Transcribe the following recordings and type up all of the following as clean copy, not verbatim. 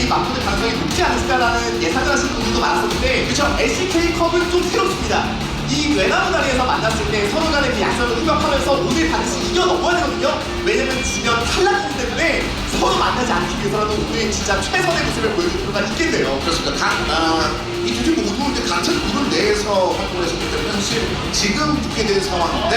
이 맞붙을 가능성이 높지 않을까라는 예상을 하시는 분들도 많았었는데 그렇죠. LCK컵은 좀 새롭습니다. 이 외나무 다리에서 만났을 때 서로 간의 그 약점을 후벼파면서 오늘 반드시 이겨 넘어야 되거든요. 왜냐면 주면 탈락이기 때문에 서로 만나지 않기 위해서라도 오늘 진짜 최선의 모습을 보여줄 필요가 있겠네요. 그렇습니다. 이 두 팀 모두 이제 같은 그룹 내에서 활동을 했었기 때문에 사실 지금 붙게 된 상황인데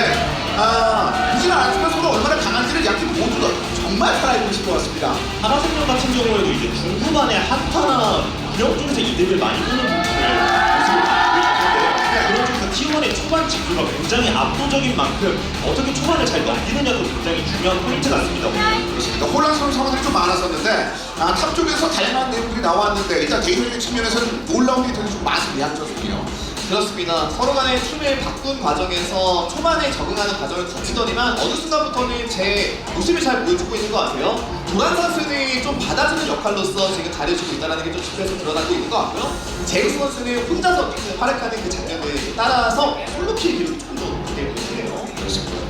보지는 않았지만 서로 얼마나 강한지를 양팀 모두가 정말 잘 알고 있을 것 같습니다. 하나생명 같은 경우에도 이제 중후반에 한타나 이런 쪽에서 이득을 많이 보는 모습을 보여주고 있는데요. 그런 쪽에서 T1의 초반 직구가 굉장히 압도적인 만큼 어떻게 초반을 잘 넘기느냐도 굉장히 중요한 포인트 같습니다. 그렇습니다. 혼란스러운 상황들이 좀 많았었는데 탑 쪽에서 다양한 내용들이 나왔는데 일단 개인적인 측면에서는 놀라운 데이터들이 좀 많습니다. 양쪽이요. 그렇습니다. 서로 간의 팀을 바꾼 과정에서 초반에 적응하는 과정을 거치더니만 어느 순간부터는 제 모습을 잘 보여주고 있는 것 같아요. 도란 선수는 좀 받아주는 역할로서 지금 잘해주고 있다는 게 좀 집에서 드러나고 있는 것 같고요. 제우스 선수는 혼자서 활약하는 그 장면을 따라서 솔로킬 기록이 조금 더 높게 보이네요.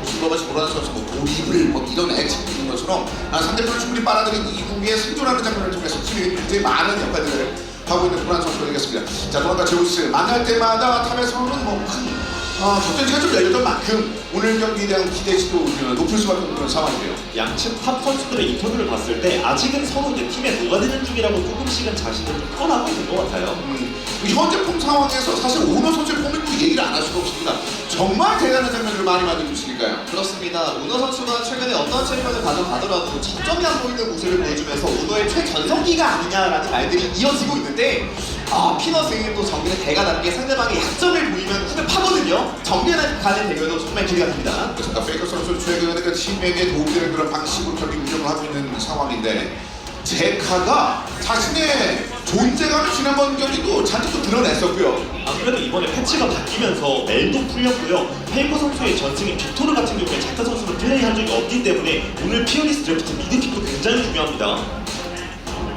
슬로바시 도란 선수 도입을 이런 액션이 있는 것처럼 상대편을 충분히 빨아들인 이후에 생존하는 장면을 통해서 팀이 굉장히 많은 역할들을 하고 있는 도란 선수가 되겠습니다. 자, 도란과 제우스 만날 때마다 탑에서는 큰 격전지가 좀 열렸던 만큼 오늘 경기에 대한 기대치도 높을 수밖에 없는 그런 상황이에요. 양측 탑 선수들의 인터뷰를 봤을 때 아직은 서로 이제 팀에 녹아드는 중이라고 조금씩은 자신을 표현하고 있는 것 같아요. 현재 폼 상황에서 사실 오너 선수의 폼을 또 얘기를 안 할 수가 없습니다. 정말 대단한 장면들을 많이 만들어주시니까요. 그렇습니다. 오너 선수가 최근에 어떤 챔피언을 가져가더라도 장점이 안 보이는 모습을 보여주면서 오너의 최전성기가 아니냐라는 말들이 이어지고 있는데 피넛은 또 정글의 대가 다른 게 상대방의 약점을 보이면 후배 파거든요. 정면에 가는 대결도 정말 기대가 됩니다. 그렇습니다. 페이커 선수 최근에 그 팀에게 도움되는 그런 방식으로 경기 운영을 하고 있는 상황인데 제카가 자신의 존재감을 지난번 경기도 잔뜩 또 드러냈었고요. 아무래도 이번에 패치가 바뀌면서 멜도 풀렸고요. 페이커 선수의 전승인 빅토르 같은 경우에 제카 선수를 플레이한 적이 없기 때문에 오늘 피어리스 드래프트 미드픽도 굉장히 중요합니다.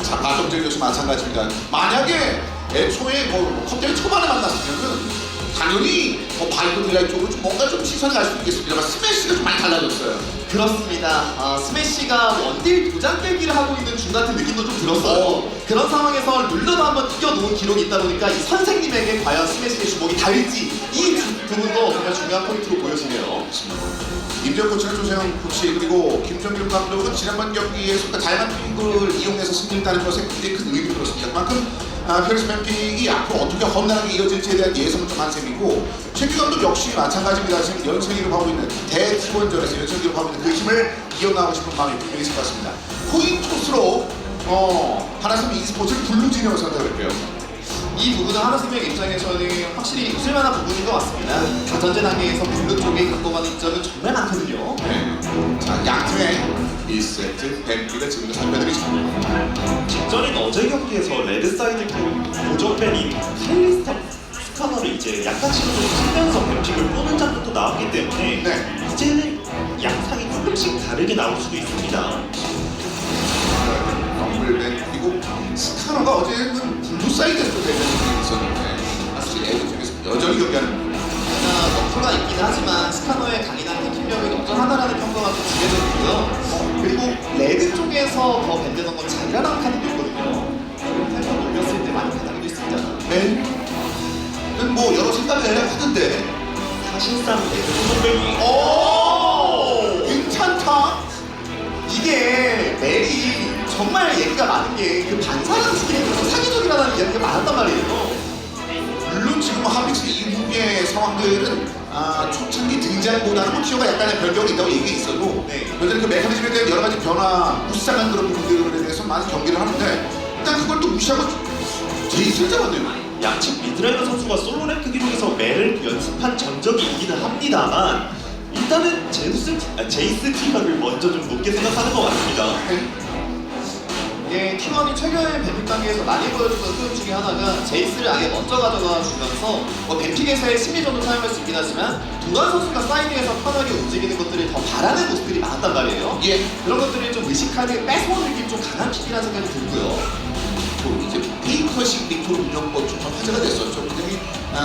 자, 바텀 역시 마찬가지입니다. 만약에 애초에 갑자기 초반에 만났으면은 당연히 바이브 딜라이 쪽으로 좀 뭔가 좀 시선이 갈 수 있겠습니다만 스매시가 좀 많이 달라졌어요. 그렇습니다. 스매시가 원딜 도장 깨기를 하고 있는 중 같은 느낌도 좀 들었어요. 그런 상황에서 룰러도 한번 이겨놓은 기록이 있다 보니까 이 선생님에게 과연 스매시의 주목이 닿을지 이 부분도 정말 중요한 포인트로 보여지네요. 임정 코치는 조세영 코치 그리고 김정규 감독은 지난번 경기에서 다양한 픽을 이용해서 승리를 따는 것에 굉장히 큰 의미를 들었습니다. 그만큼 페리스 뱀픽이 앞으로 어떻게 험난하게 이어질지에 대한 예상은 좀 한 셈이고 최규 감독 역시 마찬가지입니다. 지금 연승기로 하고 있는 대T1전에서 연승기로 하고 있는 그 힘을 이어나가고 싶은 마음이 분명히 있을 것 같습니다. 코인 토스로 하나생명 e스포츠를 블루 진영을 선택했고요. 이 부분은 하나생명 입장에서는 확실히 웃을 만한 부분인 것 같습니다. 가전제 단계에서 블루 쪽에 갖고 가는 입장은 정말 많거든요. 네. 자, 양팀의 1세트 뱀픽을 지금부터 살펴드리죠. 직전인 어제 경기에서 레드사이드 고정팬인 칼리스타 스카너를 이제 약간씩은 좀 쓰면서 뱀픽을 꼬는 장면도 나왔기 때문에 네. 이제는 양상이 조금씩 다르게 나올 수도 있습니다. 럼블맨 그리고 스카너가 어제는 블루 사이드에서 대전이 있었는데 사실 애들 중에서 여전히 경기하는 너프가 있기는 하지만 스카너의 강인한 팀력이 여전하다라는 평가가 좀 지어져 있고요. 그리고 레드 쪽에서 더 밴드던 건 자리라는 카드도 있거든요. 템포 올렸을 때 많이 받아기도 있습니다. 맨은 뭐 여러 생각을 하던데 사실상 레드 선배이 오 괜찮다. 이게 멜이 정말 얘기가 많은 게 그 반사랑 스킬이 좀 사기적이라는 이야기가 많았단 말이에요. 물론 지금 하빅스 이후의 상황들은 초창기 등장보다는 뭐 티어가 약간의 변경이 있다고 얘기가 있어도 여전히 그 메커니즘에 대한 여러 가지 변화, 무쌍한 그런 부분들에 대해서 많은 경기를 하는데 일단 그걸 또 무시하고 제이스를 잡았네요. 양측 미드라이너 선수가 솔로 랭크 기록에서 멜을 연습한 전적이 있기는 합니다만 일단은 제이스 티어를 먼저 좀 높게 생각하는 것 같습니다. 이게 T1이 최근의 뱀픽 단계에서 많이 보여줬던 흐름 중에 하나가 제이스를 아예 먼저 가져가 주면서 뱀픽에서의 심리전도 사용할 수 있긴 하지만 도란 선수가 사이드에서 편하게 움직이는 것들을 더 바라는 모습들이 많았단 말이에요. 예. 그런 것들을 좀 의식하는 뺏어온 느낌 좀 강한 픽이라는 생각이 들고요. 또 이제 페이커식 빅토르 운영법 좀 화제가 됐었죠. 굉장히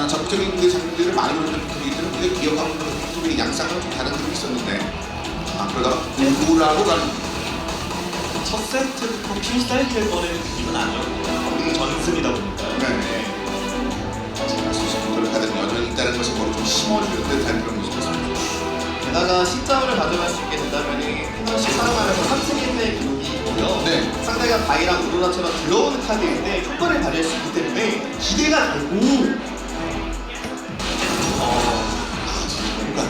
적극적인 그 장면들을 많이 보여주는 빅토르들은 우리가 기억하고 있는 빅토르의 양상은 좀 다른 그림이 있었는데 그러다가 우라로 가는 첫 세트부터 필살기를 꺼내는 느낌은 아니었고 전승이다 보니까요. 네. 하지만 수수부터를 가든 여전히 있다는 것을 머리 좀 심어주는 듯한 그런 모습이었습니다. 게다가 시점을 가져갈 수 있게 된다면 피너시 사용하면서 3승 1패의 기록이 있고요. 네. 상대가 바이랑 우로라처럼 들어오는 카드인데 효과를 발휘할 수 있기 때문에 기대가 되고 뭔가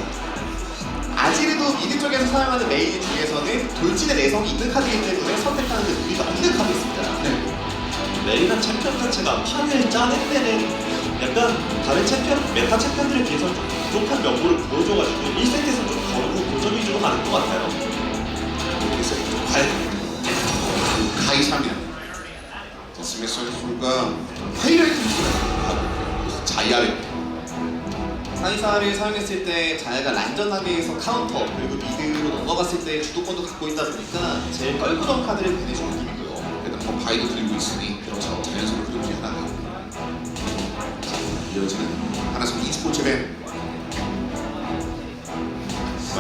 아지르도 미드 쪽에서 사용하는 메인 중에서는 돌진의 내성이 있는 카드이기 때문에 선택하는 데 무리가 없는 카드였습니다. 네. 레이나 챔피언 자체가 판을 짜낼 때는 약간 다른 챔피언, 메타 챔피언들에 비해서 좀 부족한 면모를 보여줘가지고 1세트에서 좀 거르고 고점 위주로 가는 것 같아요. 그래서 가이사입니다. 스미스 선수가 하이라이트 미스가 자야를 사이사를 사용했을 때 자야가 란전 단계에서 카운터 그리고 미드로 넘어갔을 때 주도권도 갖고 있다 보니까 제일 껄끄러운 카드를 보내주는 느낌이고요. 일단 뭐 바이도 들고 있으니 그렇죠. 자연스럽게 그림이 하나 이어지는 하나선 e스포츠의